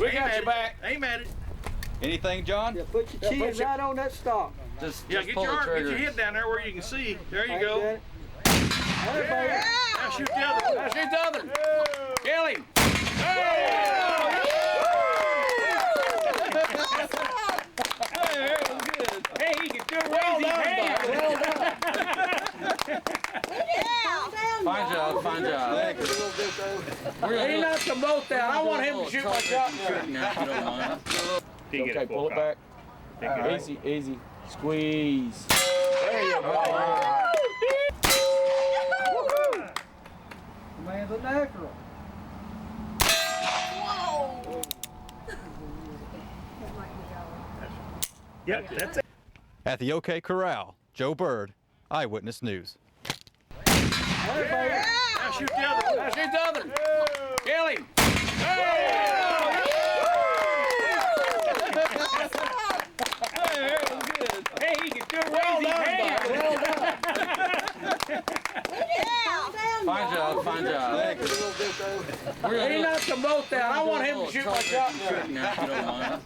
We got your back. Aim at it. Anything, John? Yeah, put your chin right on that stock. Just Get pull your the arm, get trigger. your head down there where you can see. There you go. There, Now shoot the other one. Now shoot the other. Kill him. Hey, he can do it with his hands. Fine job, fine job. He knocked them both down. I want him to shoot my shotgun. Now, if you don't mind. Okay, pull it back. Easy, easy. Squeeze. There you go. man's a natural. Yep, that's it. At the OK Corral, Joe Bird, Eyewitness News. Now shoot the other one. Now shoot the other. Kill him. Hey, he can do it with his hands. Fine job, fine job. He knocked them both down. I want him to shoot my shotgun. Now, if you don't mind.